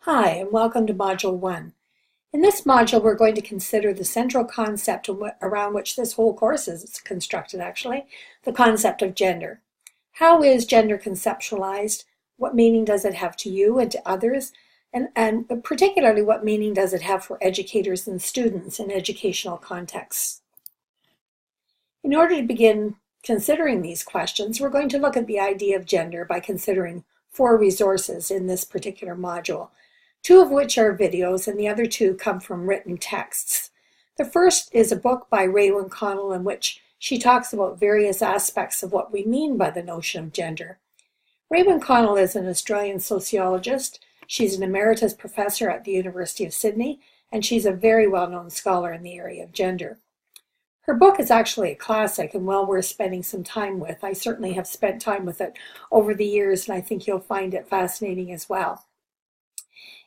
Hi, and welcome to Module 1. In this module, we're going to consider the central concept around which this whole course is constructed, actually, the concept of gender. How is gender conceptualized? What meaning does it have to you and to others? And particularly, what meaning does it have for educators and students in educational contexts? In order to begin considering these questions, we're going to look at the idea of gender by considering 4 resources in this particular module, 2 of which are videos and the other 2 come from written texts. The first is a book by Raewyn Connell in which she talks about various aspects of what we mean by the notion of gender. Raewyn Connell is an Australian sociologist. She's an emeritus professor at the University of Sydney, and she's a very well-known scholar in the area of gender. Her book is actually a classic and well worth spending some time with. I certainly have spent time with it over the years, and I think you'll find it fascinating as well.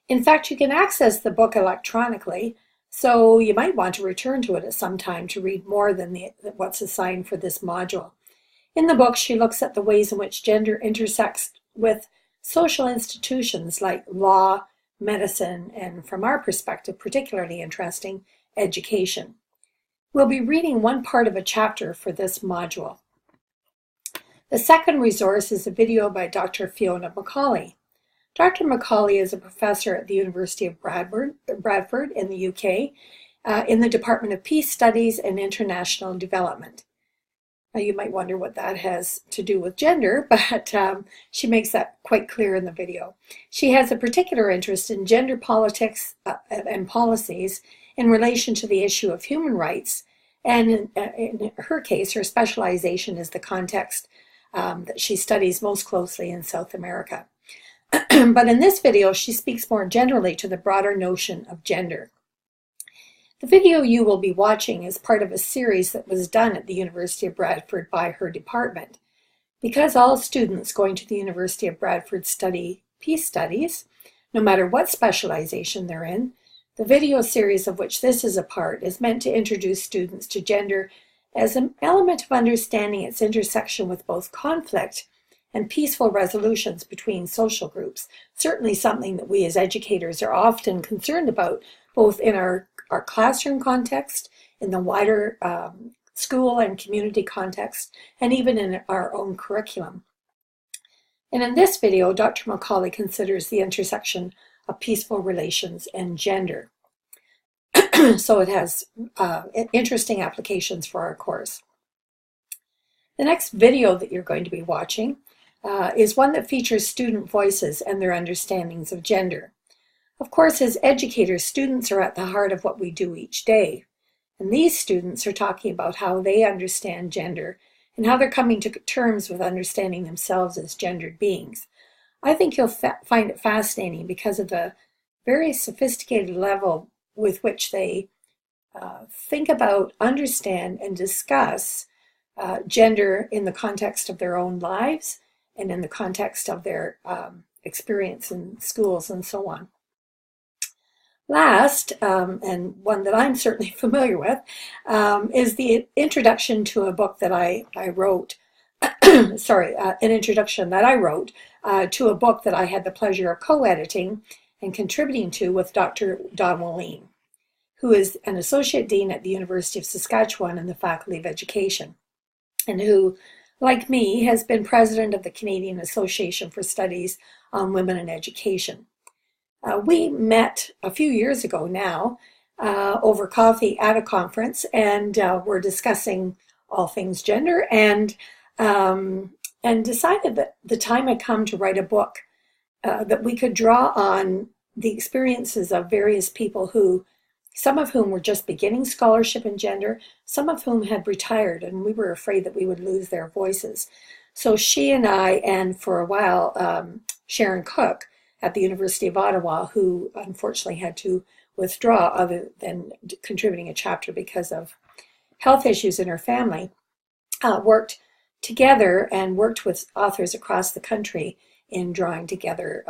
In fact, you can access the book electronically, so you might want to return to it at some time to read more than what's assigned for this module. In the book, she looks at the ways in which gender intersects with social institutions like law, medicine, and from our perspective, particularly interesting, education. We'll be reading one part of a chapter for this module. The second resource is a video by Dr. Fiona Macaulay. Dr. Macaulay is a professor at the University of Bradford in the UK in the Department of Peace Studies and International Development. Now you might wonder what that has to do with gender, but she makes that quite clear in the video. She has a particular interest in gender politics and policies in relation to the issue of human rights, and in her case, her specialization is the context that she studies most closely in South America. But in this video, she speaks more generally to the broader notion of gender. The video you will be watching is part of a series that was done at the University of Bradford by her department. Because all students going to the University of Bradford study peace studies, no matter what specialization they're in, the video series of which this is a part is meant to introduce students to gender as an element of understanding its intersection with both conflict and peaceful resolutions between social groups. Certainly something that we as educators are often concerned about, both in our classroom context, in the wider school and community context, and even in our own curriculum. And in this video, Dr. Macaulay considers the intersection of peaceful relations and gender. So it has interesting applications for our course. The next video that you're going to be watching is one that features student voices and their understandings of gender. Of course, as educators, students are at the heart of what we do each day. And these students are talking about how they understand gender and how they're coming to terms with understanding themselves as gendered beings. I think you'll find it fascinating because of the very sophisticated level with which they think about, understand, and discuss gender in the context of their own lives and in the context of their experience in schools and so on. Last, and one that I'm certainly familiar with, is the introduction to a book that I wrote, an introduction that I wrote to a book that I had the pleasure of co-editing and contributing to with Dr. Don Wallin, who is an Associate Dean at the University of Saskatchewan in the Faculty of Education, and who, like me, has been president of the Canadian Association for Studies on Women in Education. We met a few years ago now over coffee at a conference, and we're discussing all things gender, and decided that the time had come to write a book that we could draw on the experiences of various people who, some of whom were just beginning scholarship in gender, some of whom had retired, and we were afraid that we would lose their voices. So she and I, and for a while, Sharon Cook at the University of Ottawa, who unfortunately had to withdraw other than contributing a chapter because of health issues in her family, worked together and worked with authors across the country in drawing together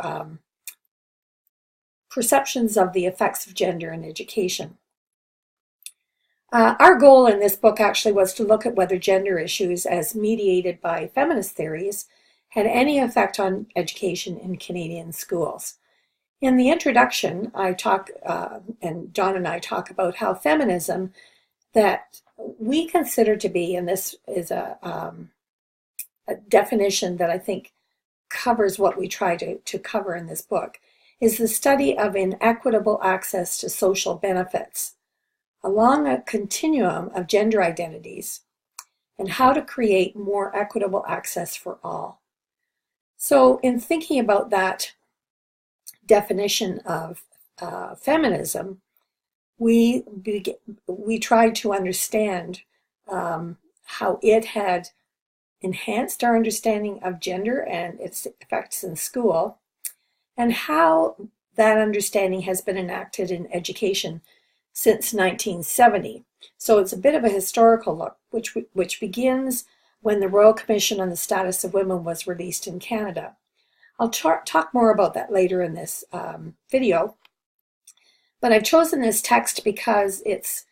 perceptions of the effects of gender in education. Our goal in this book actually was to look at whether gender issues as mediated by feminist theories had any effect on education in Canadian schools. In the introduction, I talk, and John and I talk about how feminism that we consider to be, and this is a definition that I think covers what we try to cover in this book, is the study of inequitable access to social benefits along a continuum of gender identities and how to create more equitable access for all. So in thinking about that definition of feminism, we tried to understand how it had enhanced our understanding of gender and its effects in school, and how that understanding has been enacted in education since 1970. So it's a bit of a historical look, which begins when the Royal Commission on the Status of Women was released in Canada. I'll talk more about that later in this video, but I've chosen this text because it's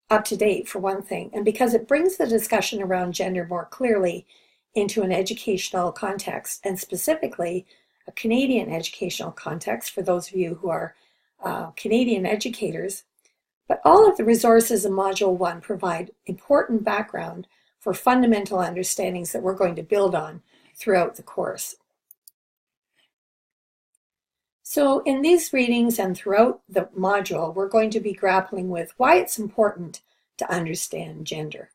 up to date, for one thing, and because it brings the discussion around gender more clearly into an educational context, and specifically a Canadian educational context for those of you who are Canadian educators. But all of the resources in Module 1 provide important background for fundamental understandings that we're going to build on throughout the course. So in these readings and throughout the module, we're going to be grappling with why it's important to understand gender.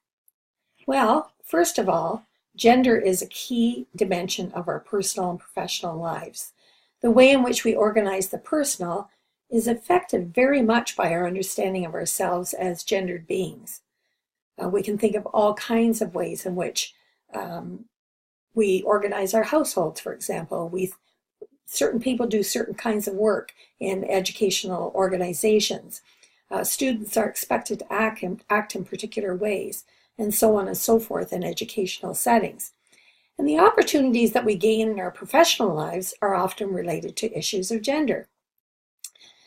Well, first of all, gender is a key dimension of our personal and professional lives. The way in which we organize the personal is affected very much by our understanding of ourselves as gendered beings. We can think of all kinds of ways in which we organize our households, for example. Certain people do certain kinds of work in educational organizations. Students are expected to act in particular ways, and so on and so forth in educational settings. And the opportunities that we gain in our professional lives are often related to issues of gender.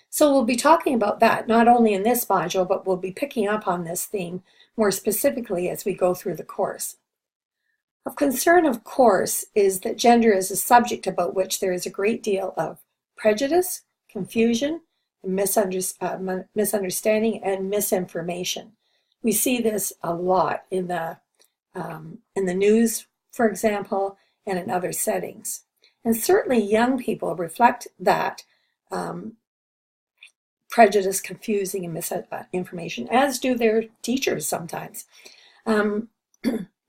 So we'll be talking about that not only in this module, but we'll be picking up on this theme more specifically as we go through the course. Of concern, of course, is that gender is a subject about which there is a great deal of prejudice, confusion, and misunderstanding and misinformation. We see this a lot in the news, for example, and in other settings. And certainly young people reflect that prejudice, confusing, and misinformation, as do their teachers sometimes.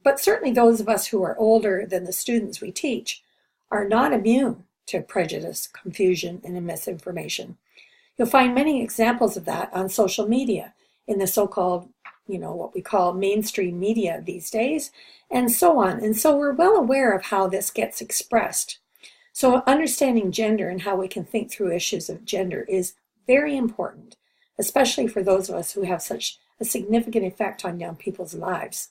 But certainly those of us who are older than the students we teach are not immune to prejudice, confusion, and misinformation. You'll find many examples of that on social media in the so-called, what we call mainstream media these days, and so on. And so we're well aware of how this gets expressed. So understanding gender and how we can think through issues of gender is very important, especially for those of us who have such a significant effect on young people's lives.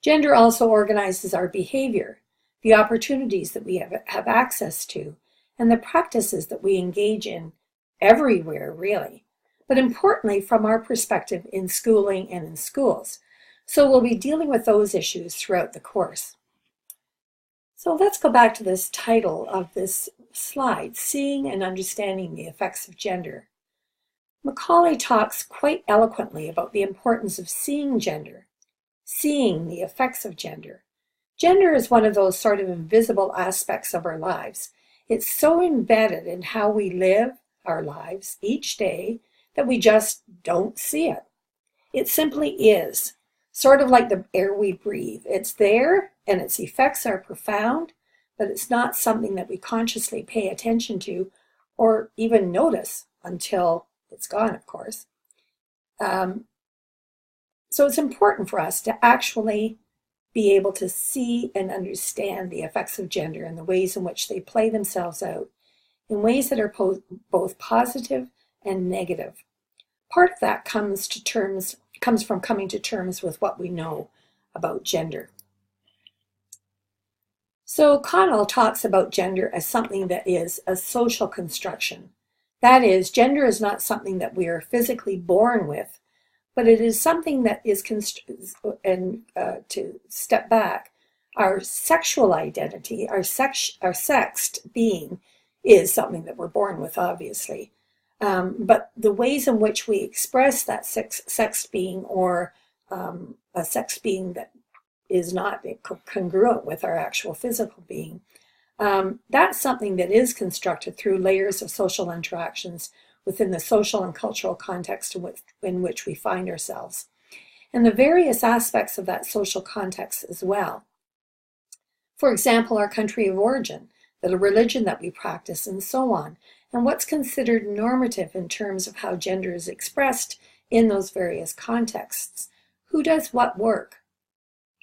Gender also organizes our behavior, the opportunities that we have access to, and the practices that we engage in everywhere, really, but importantly from our perspective in schooling and in schools. So we'll be dealing with those issues throughout the course. So let's go back to this title of this slide, Seeing and Understanding the Effects of Gender. Macaulay talks quite eloquently about the importance of seeing gender, seeing the effects of gender. Gender is one of those sort of invisible aspects of our lives. It's so embedded in how we live our lives each day that we just don't see it. It simply is, sort of like the air we breathe. It's there and its effects are profound, but it's not something that we consciously pay attention to or even notice until it's gone, of course. So it's important for us to actually be able to see and understand the effects of gender and the ways in which they play themselves out in ways that are both positive and negative. Part of that comes from coming to terms with what we know about gender. So Connell talks about gender as something that is a social construction. That is, gender is not something that we are physically born with, but it is something that is, to step back, our sexual identity, our sexed being is something that we're born with, obviously. But the ways in which we express that sex being, or a sex being that is not congruent with our actual physical being, that's something that is constructed through layers of social interactions within the social and cultural context in which we find ourselves, and the various aspects of that social context as well. For example, our country of origin, the religion that we practice, and so on, and what's considered normative in terms of how gender is expressed in those various contexts. Who does what work?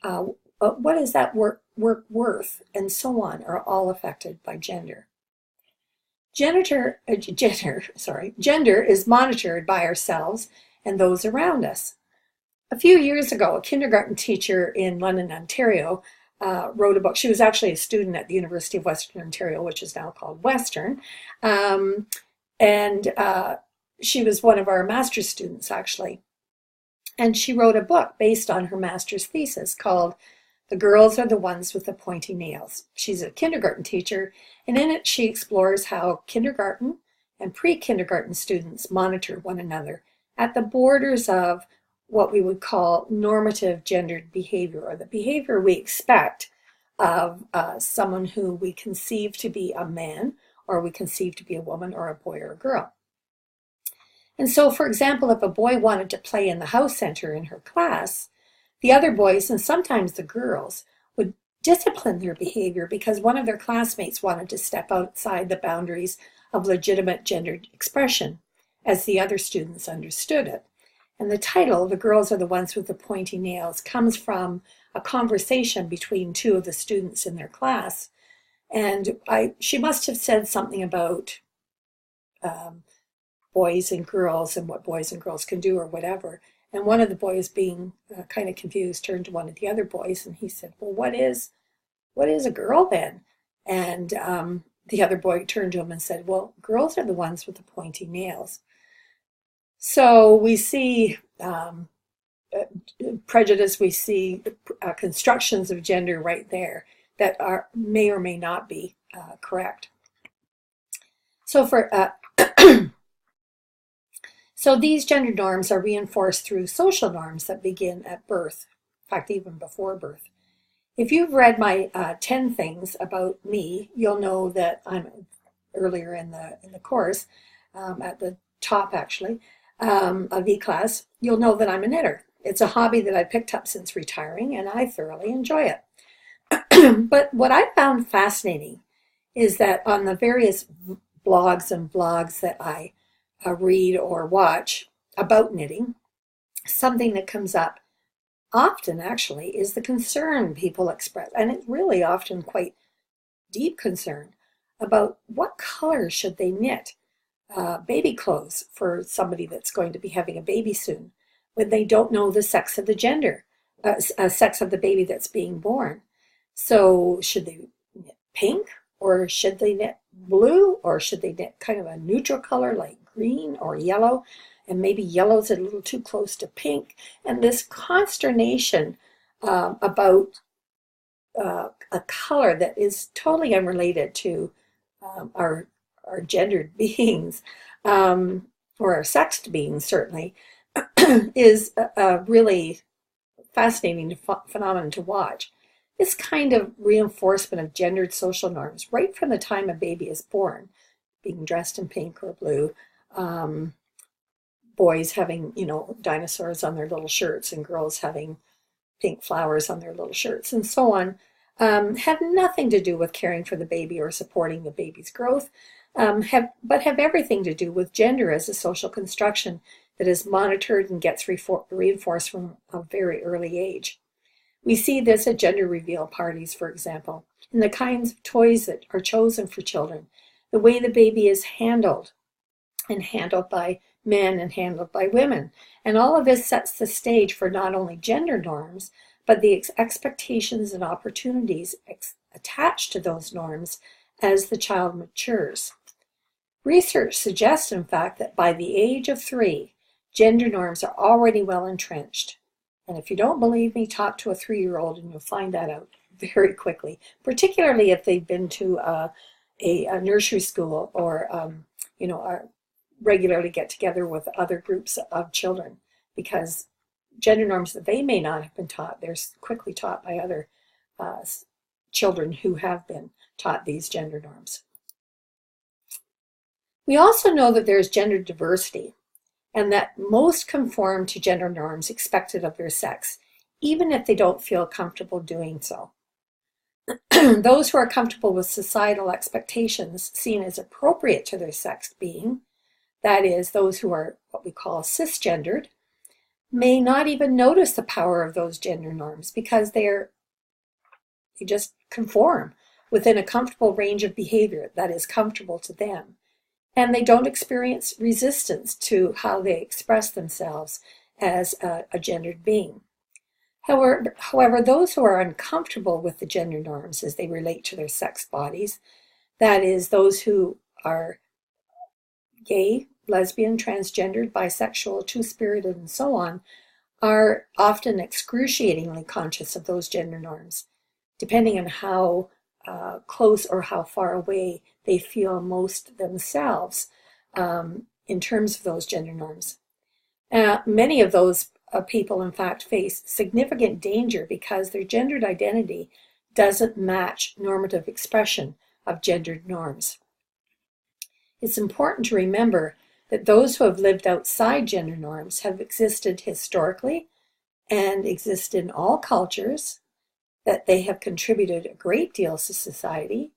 What is that work worth? And so on are all affected by gender. Gender is monitored by ourselves and those around us. A few years ago, a kindergarten teacher in London, Ontario, wrote a book. She was actually a student at the University of Western Ontario, which is now called Western. She was one of our master's students, actually. And she wrote a book based on her master's thesis called "The Girls Are the Ones with the Pointy Nails." She's a kindergarten teacher, and in it she explores how kindergarten and pre-kindergarten students monitor one another at the borders of what we would call normative gendered behavior, or the behavior we expect of someone who we conceive to be a man, or we conceive to be a woman, or a boy or a girl. And so, for example, if a boy wanted to play in the house center in her class, the other boys, and sometimes the girls, would discipline their behavior because one of their classmates wanted to step outside the boundaries of legitimate gendered expression, as the other students understood it. And the title, "The Girls Are the Ones with the Pointy Nails," comes from a conversation between two of the students in their class. And she must have said something about boys and girls and what boys and girls can do or whatever. And one of the boys, being kind of confused, turned to one of the other boys and he said, "Well, what is a girl then?" And the other boy turned to him and said, "Well, girls are the ones with the pointy nails." So we see prejudice, we see constructions of gender right there that may or may not be correct. So So these gender norms are reinforced through social norms that begin at birth, in fact, even before birth. If you've read my 10 things about me, you'll know that I'm earlier in the course, at the top actually, of E-Class, you'll know that I'm a knitter. It's a hobby that I picked up since retiring, and I thoroughly enjoy it. But what I found fascinating is that on the various blogs and vlogs that I read or watch about knitting, something that comes up often actually is the concern people express, and it's really often quite deep concern about what color should they knit baby clothes for somebody that's going to be having a baby soon, when they don't know the sex of the sex of the baby that's being born. So should they knit pink, or should they knit blue, or should they knit kind of a neutral color like green or yellow? And maybe yellow's a little too close to pink. And this consternation about a color that is totally unrelated to our gendered beings, or our sexed beings certainly, is a really fascinating phenomenon to watch. This kind of reinforcement of gendered social norms right from the time a baby is born, being dressed in pink or blue, boys having, dinosaurs on their little shirts and girls having pink flowers on their little shirts and so on, have nothing to do with caring for the baby or supporting the baby's growth, but have everything to do with gender as a social construction that is monitored and gets reinforced from a very early age. We see this at gender reveal parties, for example, in the kinds of toys that are chosen for children, the way the baby is handled, and handled by men and handled by women. And all of this sets the stage for not only gender norms, but the expectations and opportunities attached to those norms as the child matures. Research suggests, in fact, that by the age of 3, gender norms are already well entrenched. And if you don't believe me, talk to a 3-year-old and you'll find that out very quickly, particularly if they've been to a nursery school or, regularly get together with other groups of children, because gender norms that they may not have been taught, they're quickly taught by other children who have been taught these gender norms. We also know that there's gender diversity, and that most conform to gender norms expected of their sex, even if they don't feel comfortable doing so. Those who are comfortable with societal expectations seen as appropriate to their sex being, that is, those who are what we call cisgendered, may not even notice the power of those gender norms because they just conform within a comfortable range of behavior that is comfortable to them. And they don't experience resistance to how they express themselves as a gendered being. However, those who are uncomfortable with the gender norms as they relate to their sex bodies, that is, those who are gay, lesbian, transgendered, bisexual, two-spirited, and so on, are often excruciatingly conscious of those gender norms, depending on how close or how far away they feel most themselves in terms of those gender norms. Many of those people, in fact, face significant danger because their gendered identity doesn't match normative expression of gendered norms. It's important to remember that those who have lived outside gender norms have existed historically and exist in all cultures, that they have contributed a great deal to society,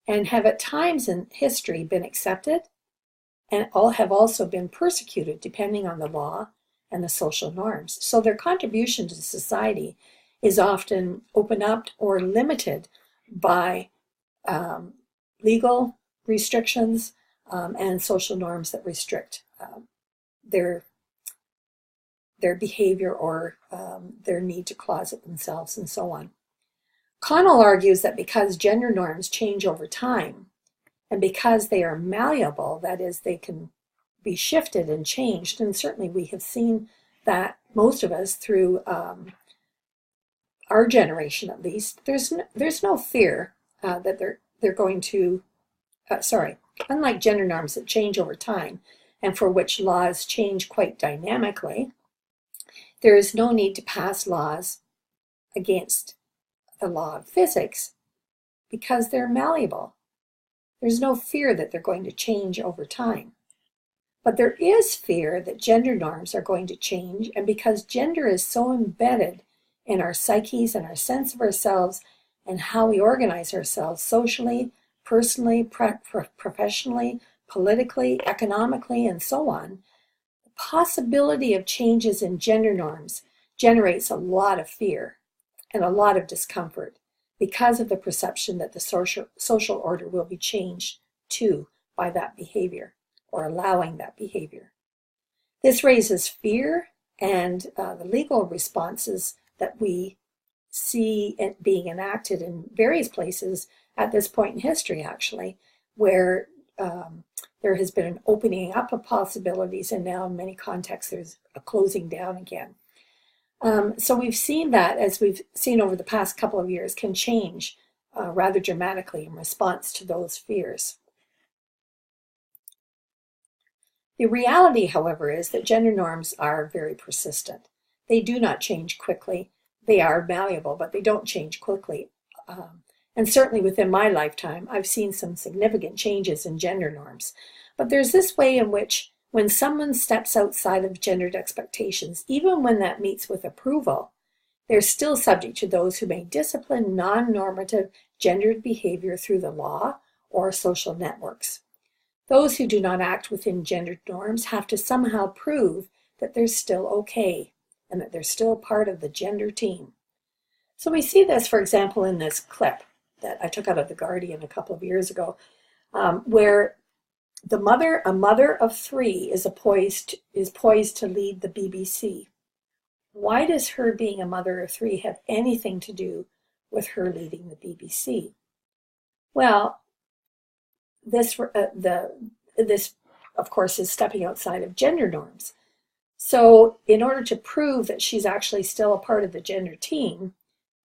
and have at times in history been accepted and have also been persecuted depending on the law and the social norms. So their contribution to society is often opened up or limited by legal restrictions and social norms that restrict their behavior or their need to closet themselves and so on. Connell argues that because gender norms change over time, and because they are malleable, that is, they can be shifted and changed, and certainly we have seen that, most of us, through our generation at least, there's no fear that they're going to, unlike gender norms that change over time and for which laws change quite dynamically, there is no need to pass laws against the law of physics because they're malleable. There's no fear that they're going to change over time. But there is fear that gender norms are going to change, and because gender is so embedded in our psyches and our sense of ourselves and how we organize ourselves socially, personally, professionally, politically, economically, and so on, the possibility of changes in gender norms generates a lot of fear and a lot of discomfort because of the perception that the social order will be changed too by that behavior or allowing that behavior. This raises fear, and the legal responses that we see it being enacted in various places at this point in history, actually, where there has been an opening up of possibilities, and now in many contexts there's a closing down again. So we've seen that, as we've seen over the past couple of years, can change rather dramatically in response to those fears. The reality, however, is that gender norms are very persistent. They do not change quickly. They are malleable, but they don't change quickly. And certainly within my lifetime, I've seen some significant changes in gender norms. But there's this way in which when someone steps outside of gendered expectations, even when that meets with approval, they're still subject to those who may discipline non-normative gendered behavior through the law or social networks. Those who do not act within gendered norms have to somehow prove that they're still okay and that they're still part of the gender team. So we see this, for example, in this clip that I took out of The Guardian a couple of years ago, where a mother of three is poised to lead the BBC. Why does her being a mother of three have anything to do with her leading the BBC? Well, this, of course, is stepping outside of gender norms. So in order to prove that she's actually still a part of the gender team,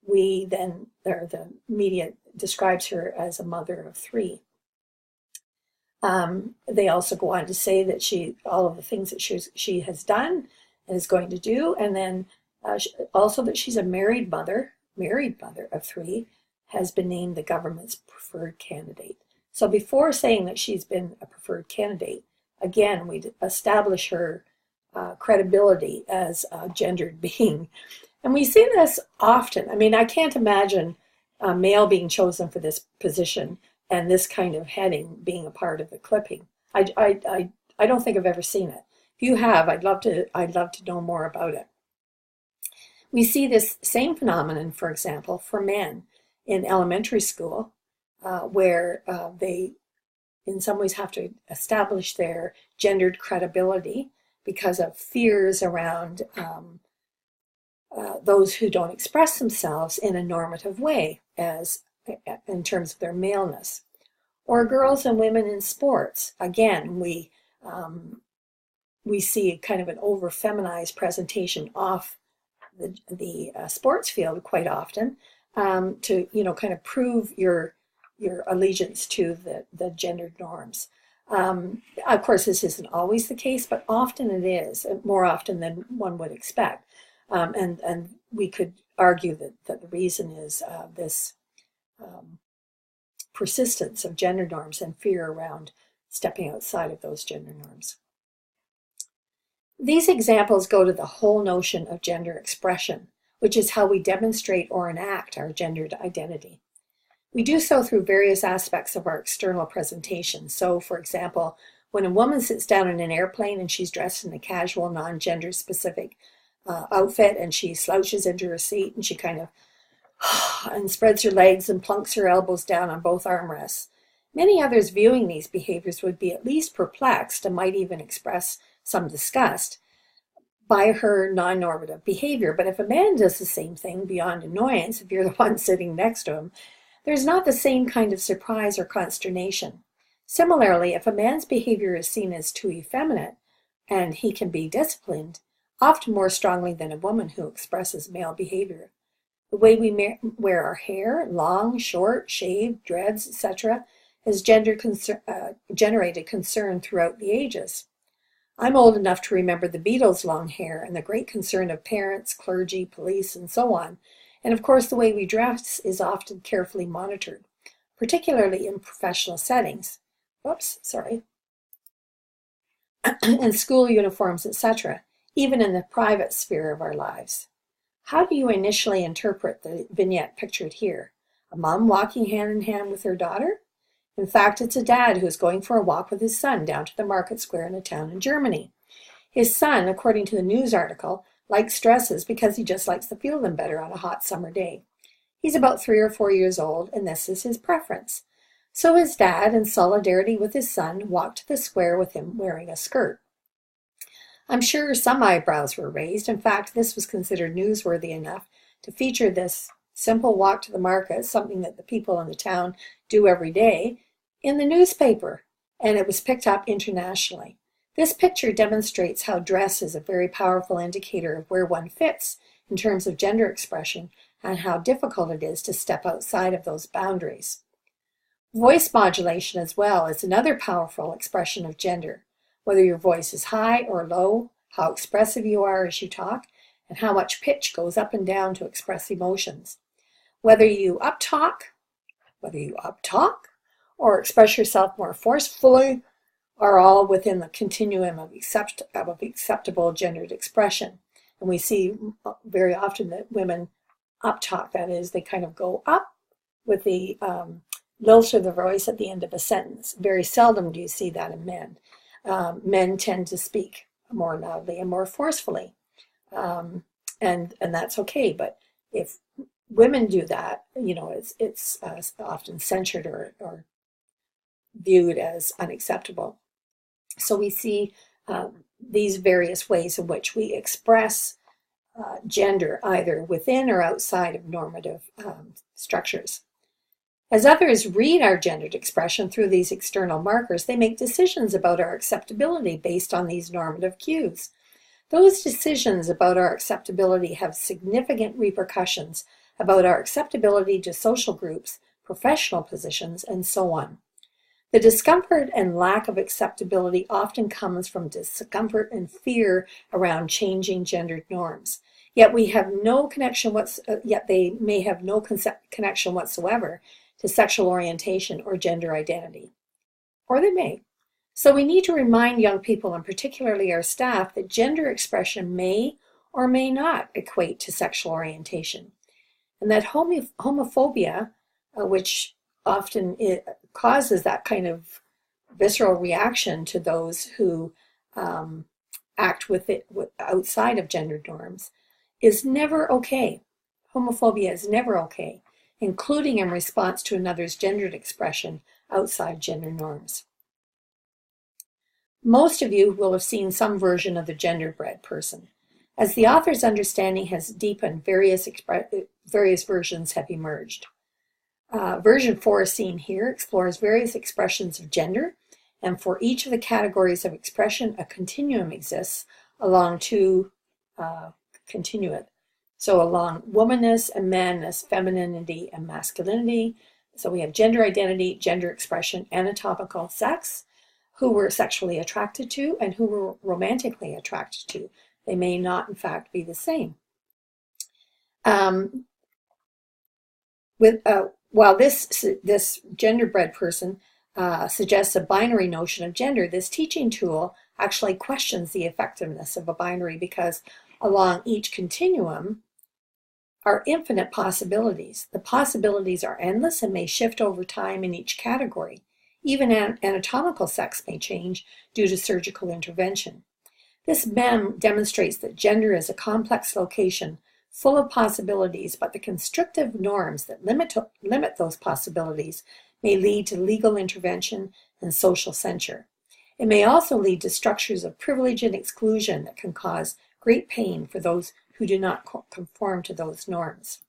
the media describes her as a mother of three. They also go on to say that all of the things that she has done and is going to do, and then also that she's a married mother of three, has been named the government's preferred candidate. So before saying that she's been a preferred candidate, again, we establish her credibility as a gendered being. And we see this often. I mean, I can't imagine a male being chosen for this position and this kind of heading being a part of the clipping. I don't think I've ever seen it. If you have, I'd love to know more about it. We see this same phenomenon, for example, for men in elementary school, where they in some ways have to establish their gendered credibility because of fears around those who don't express themselves in a normative way as in terms of their maleness. Or girls and women in sports. Again, we see kind of an over-feminized presentation off the sports field quite often to kind of prove your allegiance to the gendered norms. Of course, this isn't always the case, but often it is, more often than one would expect. And we could argue that the reason is this persistence of gender norms and fear around stepping outside of those gender norms. These examples go to the whole notion of gender expression, which is how we demonstrate or enact our gendered identity. We do so through various aspects of our external presentation. So, for example, when a woman sits down in an airplane and she's dressed in a casual, non-gender specific outfit, and she slouches into her seat and she kind of and spreads her legs and plunks her elbows down on both armrests. Many others viewing these behaviors would be at least perplexed and might even express some disgust by her non-normative behavior. But if a man does the same thing beyond annoyance, if you're the one sitting next to him, there's not the same kind of surprise or consternation. Similarly, if a man's behavior is seen as too effeminate, and he can be disciplined, often more strongly than a woman who expresses male behavior. The way we wear our hair, long, short, shaved, dreads, etc., has generated concern throughout the ages. I'm old enough to remember the Beatles' long hair and the great concern of parents, clergy, police, and so on. And of course, the way we dress is often carefully monitored, particularly in professional settings. And school uniforms, etc., even in the private sphere of our lives. How do you initially interpret the vignette pictured here? A mom walking hand in hand with her daughter? In fact, it's a dad who's going for a walk with his son down to the market square in a town in Germany. His son, according to the news article, likes dresses because he just likes to feel them better on a hot summer day. He's about 3 or 4 years old, and this is his preference. So his dad, in solidarity with his son, walked to the square with him wearing a skirt. I'm sure some eyebrows were raised. In fact, this was considered newsworthy enough to feature this simple walk to the market, something that the people in the town do every day, in the newspaper, and it was picked up internationally. This picture demonstrates how dress is a very powerful indicator of where one fits in terms of gender expression and how difficult it is to step outside of those boundaries. Voice modulation as well is another powerful expression of gender. Whether your voice is high or low, how expressive you are as you talk, and how much pitch goes up and down to express emotions. Whether you uptalk or express yourself more forcefully are all within the continuum of acceptable gendered expression. And we see very often that women uptalk, that is, they kind of go up with the lilt of the voice at the end of a sentence. Very seldom do you see that in men. Men tend to speak more loudly and more forcefully, and that's okay. But if women do that, it's often censured or viewed as unacceptable. So we see these various ways in which we express gender either within or outside of normative structures. As others read our gendered expression through these external markers, they make decisions about our acceptability based on these normative cues. Those decisions about our acceptability have significant repercussions about our acceptability to social groups, professional positions, and so on. The discomfort and lack of acceptability often comes from discomfort and fear around changing gendered norms. Yet we have no connection yet they may have no connection whatsoever to sexual orientation or gender identity. Or they may. So we need to remind young people, and particularly our staff, that gender expression may or may not equate to sexual orientation. And that homophobia, which often causes that kind of visceral reaction to those who act outside of gender norms, is never okay. Homophobia is never okay, including in response to another's gendered expression outside gender norms. Most of you will have seen some version of the genderbread person. As the author's understanding has deepened, various versions have emerged. Version 4 seen here explores various expressions of gender, and for each of the categories of expression, a continuum exists along two continuum. So along womanness and manness, femininity and masculinity. So we have gender identity, gender expression, anatomical sex, who we're sexually attracted to, and who we're romantically attracted to. They may not, in fact, be the same. While this genderbread person suggests a binary notion of gender, this teaching tool actually questions the effectiveness of a binary, because along each continuum are infinite possibilities. The possibilities are endless and may shift over time in each category. Even anatomical sex may change due to surgical intervention. This mem demonstrates that gender is a complex location full of possibilities, but the constrictive norms that limit those possibilities may lead to legal intervention and social censure. It may also lead to structures of privilege and exclusion that can cause great pain for those who do not conform to those norms.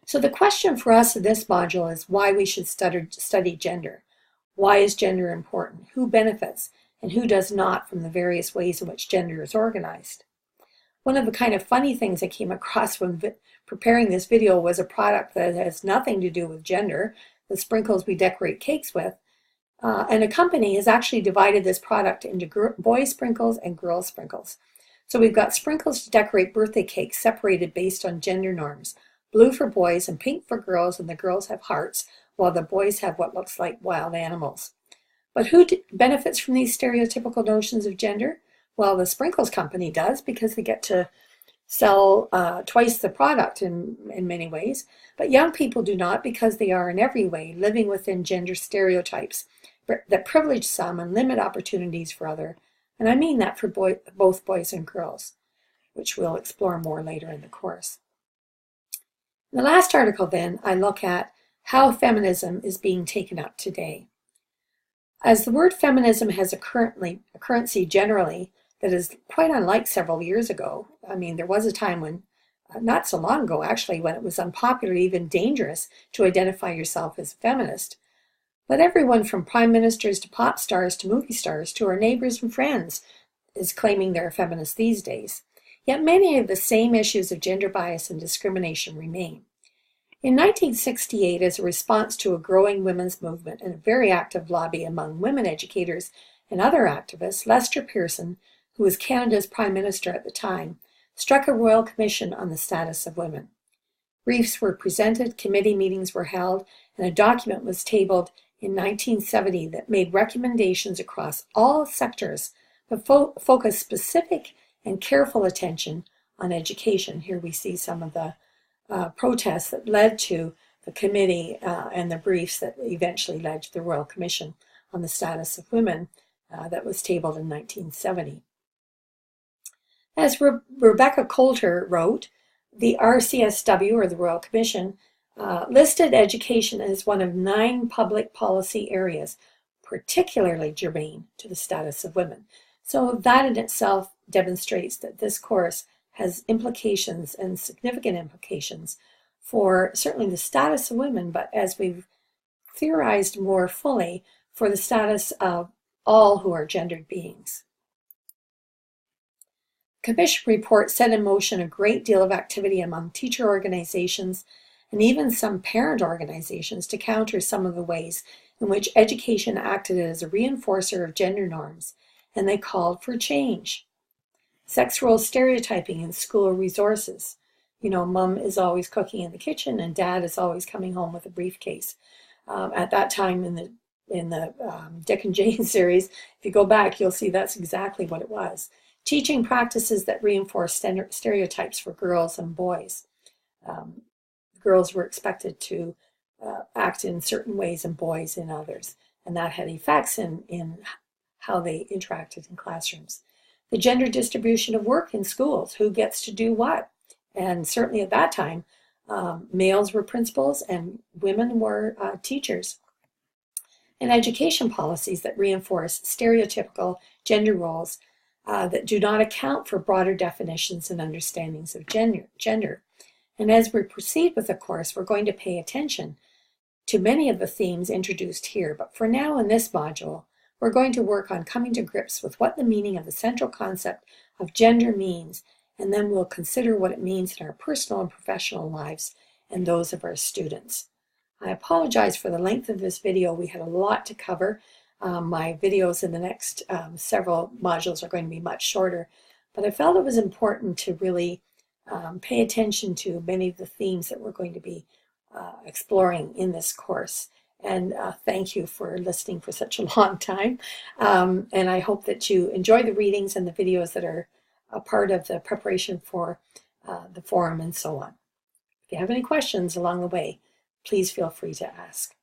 So the question for us in this module is why we should study gender. Why is gender important? Who benefits and who does not from the various ways in which gender is organized? One of the kind of funny things I came across when preparing this video was a product that has nothing to do with gender, the sprinkles we decorate cakes with, and a company has actually divided this product into boy sprinkles and girl sprinkles. So we've got sprinkles to decorate birthday cakes separated based on gender norms. Blue for boys and pink for girls, and the girls have hearts, while the boys have what looks like wild animals. But who benefits from these stereotypical notions of gender? Well, the sprinkles company does, because they get to sell twice the product in many ways. But young people do not, because they are in every way living within gender stereotypes that privilege some and limit opportunities for others. And I mean that for both boys and girls, which we'll explore more later in the course. In the last article, then, I look at how feminism is being taken up today. As the word feminism has a currency generally that is quite unlike several years ago. I mean, there was a time when, not so long ago actually, when it was unpopular, even dangerous, to identify yourself as a feminist. But everyone from prime ministers to pop stars to movie stars to our neighbors and friends is claiming they're a feminist these days. Yet many of the same issues of gender bias and discrimination remain. In 1968, as a response to a growing women's movement and a very active lobby among women educators and other activists, Lester Pearson, who was Canada's Prime Minister at the time, struck a royal commission on the status of women. Briefs were presented, committee meetings were held, and a document was tabled in 1970 that made recommendations across all sectors, but focused specific and careful attention on education. Here we see some of the protests that led to the committee and the briefs that eventually led to the Royal Commission on the Status of Women that was tabled in 1970. As Rebecca Coulter wrote, the RCSW, or the Royal Commission, listed education as one of 9 public policy areas, particularly germane to the status of women. So that in itself demonstrates that this course has implications and significant implications for certainly the status of women, but as we've theorized more fully, for the status of all who are gendered beings. The Commission report set in motion a great deal of activity among teacher organizations and even some parent organizations to counter some of the ways in which education acted as a reinforcer of gender norms, and they called for change. Sex role stereotyping in school resources. You know, mom is always cooking in the kitchen and dad is always coming home with a briefcase. At that time in the Dick and Jane series, if you go back, you'll see that's exactly what it was. Teaching practices that reinforce stereotypes for girls and boys. Girls were expected to act in certain ways and boys in others, and that had effects in how they interacted in classrooms. The gender distribution of work in schools, who gets to do what. And certainly at that time, males were principals and women were teachers. And education policies that reinforce stereotypical gender roles that do not account for broader definitions and understandings of gender. And as we proceed with the course, we're going to pay attention to many of the themes introduced here. But for now in this module, we're going to work on coming to grips with what the meaning of the central concept of gender means, and then we'll consider what it means in our personal and professional lives and those of our students. I apologize for the length of this video. We had a lot to cover. My videos in the next several modules are going to be much shorter, but I felt it was important to really pay attention to many of the themes that we're going to be exploring in this course. And thank you for listening for such a long time. And I hope that you enjoy the readings and the videos that are a part of the preparation for the forum and so on. If you have any questions along the way, please feel free to ask.